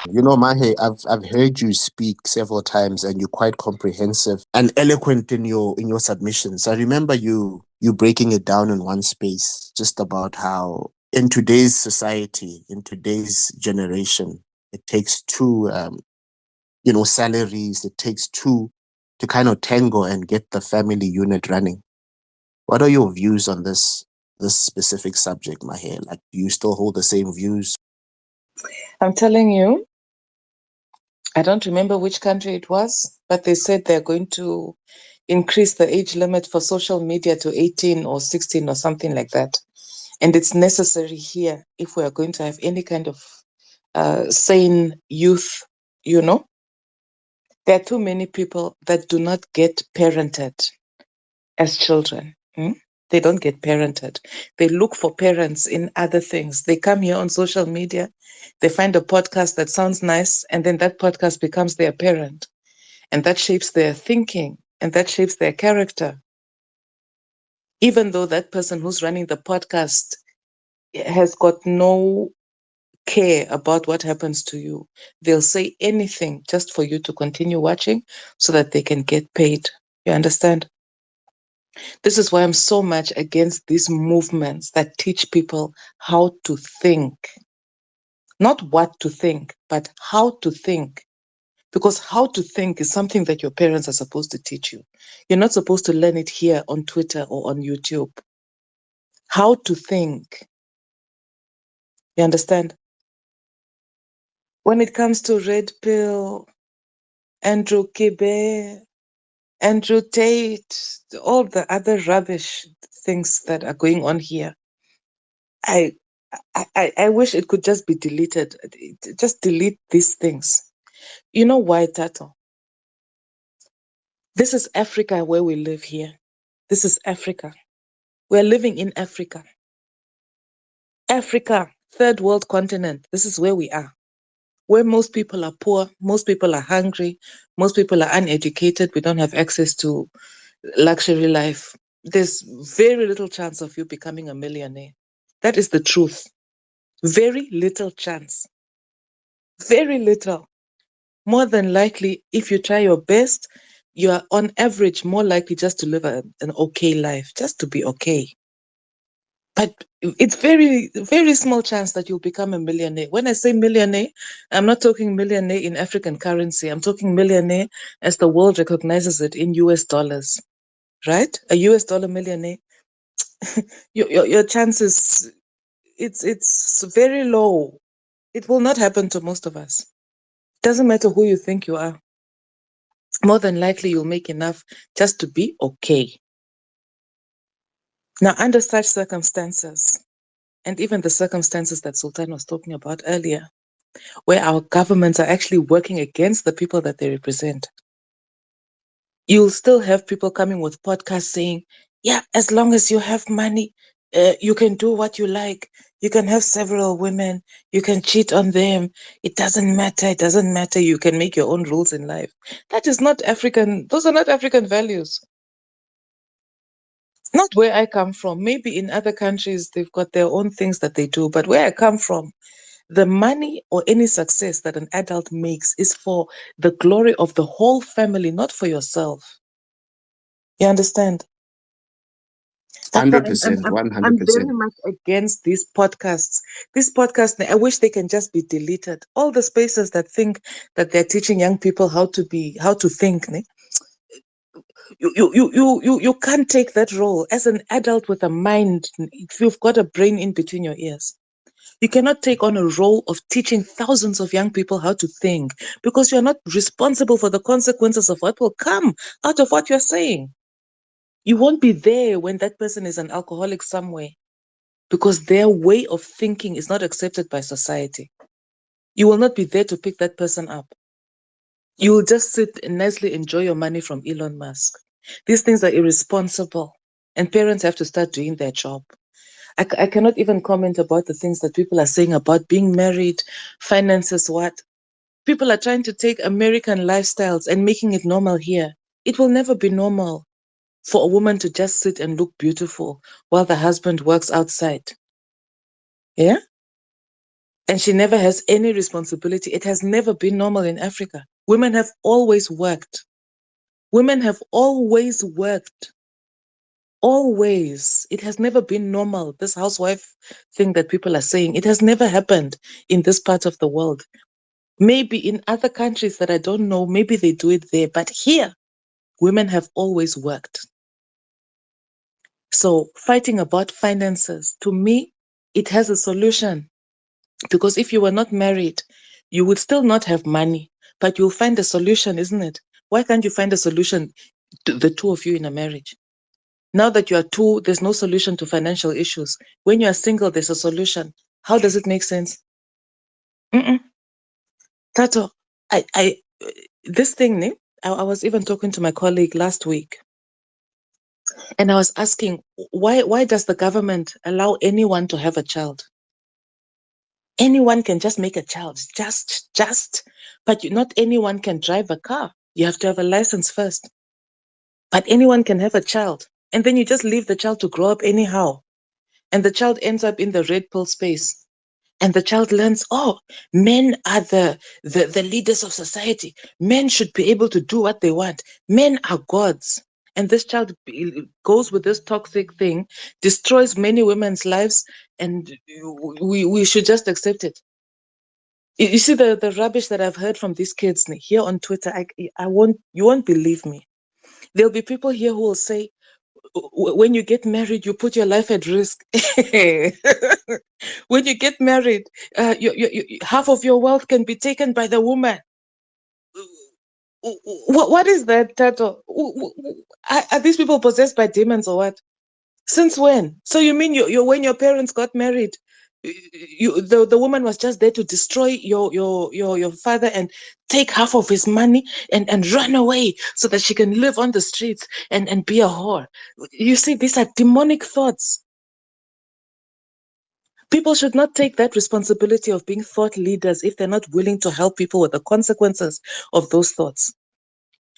Mahe, I've heard you speak several times, and you're quite comprehensive and eloquent in your submissions. I remember you breaking it down in one space, just about how in today's society, in today's generation, it takes two salaries, it takes two to kind of tango and get the family unit running. What are your views on this specific subject, Mahe? Like, do you still hold the same views? I'm telling you, I don't remember which country it was, but they said they're going to increase the age limit for social media to 18 or 16 or something like that. And it's necessary here if we are going to have any kind of sane youth, you know. There are too many people that do not get parented as children. They don't get parented. They look for parents in other things. They come here on social media, they find a podcast that sounds nice, and then that podcast becomes their parent. And that shapes their thinking and that shapes their character. Even though that person who's running the podcast has got no care about what happens to you, they'll say anything just for you to continue watching so that they can get paid. You understand? This is why I'm so much against these movements that teach people how to think. Not what to think, but how to think. Because how to think is something that your parents are supposed to teach you. You're not supposed to learn it here on Twitter or on YouTube. How to think. You understand? When it comes to Red Pill, Andrew Kibe, Andrew Tate, all the other rubbish things that are going on here, I I wish it could just be deleted. Just delete these things. You know why, Tato? This is Africa where we live here. This is Africa. We're living in Africa. Africa, third world continent. This is where we are. Where most people are poor, most people are hungry, most people are uneducated. We don't have access to luxury life. There's very little chance of you becoming a millionaire. That is the truth. Very little chance. Very little. More than likely, if you try your best, you are on average more likely just to live an okay life, just to be okay. But it's very small chance that you'll become a millionaire. When I say millionaire, I'm not talking millionaire in African currency. I'm talking millionaire as the world recognizes it in US dollars, right? A US dollar millionaire. Your chances, it's very low. It will not happen to most of us. Doesn't matter who you think you are. More than likely, you'll make enough just to be okay. Now, under such circumstances, and even the circumstances that Sultan was talking about earlier, where our governments are actually working against the people that they represent, you'll still have people coming with podcasts saying, yeah, as long as you have money, you can do what you like. You can have several women. You can cheat on them. It doesn't matter. It doesn't matter. You can make your own rules in life. That is not African. Those are not African values. Not where I come from. Maybe in other countries, they've got their own things that they do. But where I come from, the money or any success that an adult makes is for the glory of the whole family, not for yourself. You understand? That's why 100%, I'm very 100%. much against these podcasts. These podcasts, I wish they can just be deleted. All the spaces that think that they're teaching young people how to think. Ne? You can't take that role as an adult with a mind. If you've got a brain in between your ears, you cannot take on a role of teaching thousands of young people how to think because you're not responsible for the consequences of what will come out of what you're saying. You won't be there when that person is an alcoholic somewhere because their way of thinking is not accepted by society. You will not be there to pick that person up. You will just sit and nicely enjoy your money from Elon Musk. These things are irresponsible, and parents have to start doing their job. I cannot even comment about the things that people are saying about being married, finances, what. People are trying to take American lifestyles and making it normal here. It will never be normal for a woman to just sit and look beautiful while the husband works outside. Yeah? And she never has any responsibility. It has never been normal in Africa. Women have always worked. Women have always worked. Always. It has never been normal. This housewife thing that people are saying, it has never happened in this part of the world. Maybe in other countries that I don't know, maybe they do it there. But here, women have always worked. So fighting about finances, to me, it has a solution. Because if you were not married, you would still not have money, but you'll find a solution, isn't it? Why can't you find a solution to the two of you in a marriage? Now that you are two, there's no solution to financial issues. When you are single, there's a solution. How does it make sense? Mm-mm. Tato, this thing, I was even talking to my colleague last week, and I was asking, why does the government allow anyone to have a child? Anyone can just make a child, but not anyone can drive a car. You have to have a license first. But anyone can have a child. And then you just leave the child to grow up anyhow. And the child ends up in the red pill space. And the child learns, oh, men are the leaders of society. Men should be able to do what they want. Men are gods. And this child goes with this toxic thing, destroys many women's lives, and we should just accept it. You see the rubbish that I've heard from these kids here on Twitter. You won't believe me. There'll be people here who will say, when you get married, you put your life at risk. When you get married, half of your wealth can be taken by the woman. What is that, Tato? Are these people possessed by demons or what? Since when? So you mean when your parents got married, the woman was just there to destroy your father and take half of his money and run away so that she can live on the streets and be a whore. You see, these are demonic thoughts. People should not take that responsibility of being thought leaders if they're not willing to help people with the consequences of those thoughts.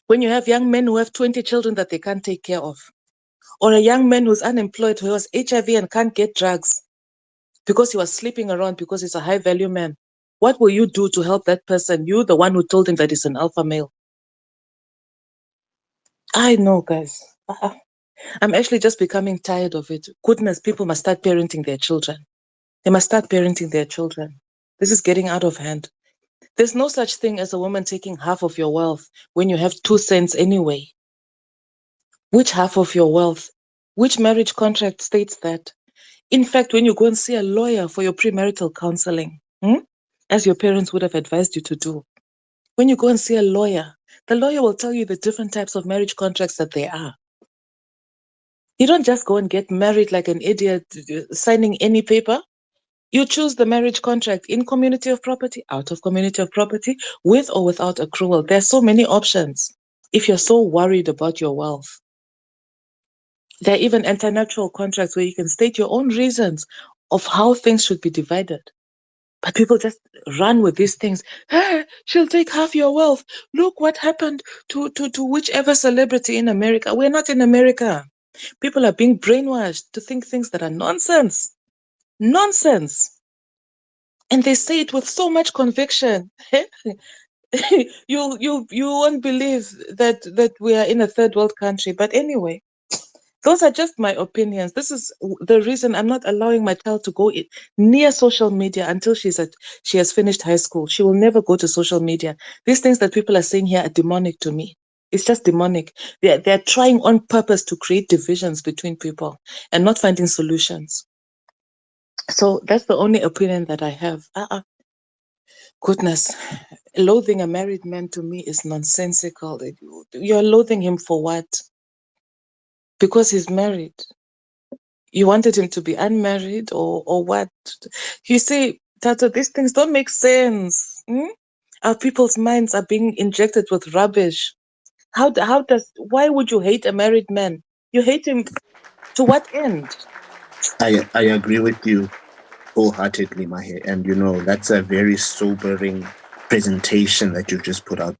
When you have young men who have 20 children that they can't take care of, or a young man who's unemployed who has HIV and can't get drugs because he was sleeping around because he's a high value man, what will you do to help that person? You, the one who told him that he's an alpha male. I know, guys. I'm actually just becoming tired of it. Goodness, people must start parenting their children. They must start parenting their children. This is getting out of hand. There's no such thing as a woman taking half of your wealth when you have 2 cents anyway. Which half of your wealth? Which marriage contract states that? In fact, when you go and see a lawyer for your premarital counseling, as your parents would have advised you to do, when you go and see a lawyer, the lawyer will tell you the different types of marriage contracts that there are. You don't just go and get married like an idiot, signing any paper. You choose the marriage contract in community of property, out of community of property, with or without accrual. There are so many options if you're so worried about your wealth. There are even antinatural contracts where you can state your own reasons of how things should be divided. But people just run with these things. Hey, she'll take half your wealth. Look what happened to whichever celebrity in America. We're not in America. People are being brainwashed to think things that are nonsense. Nonsense. And they say it with so much conviction. You won't believe that we are in a third world country. But anyway, those are just my opinions. This is the reason I'm not allowing my child to go near social media until she has finished high school. She will never go to social media. These things that people are saying here are demonic to me. It's just demonic. They're trying on purpose to create divisions between people and not finding solutions. So that's the only opinion that I have. Goodness, loathing a married man to me is nonsensical. You're loathing him for what? Because he's married. You wanted him to be unmarried or what? You see, Tato, these things don't make sense. Our people's minds are being injected with rubbish. Why would you hate a married man? You hate him to what end? I agree with you wholeheartedly, Mahe. And, that's a very sobering presentation that you've just put out.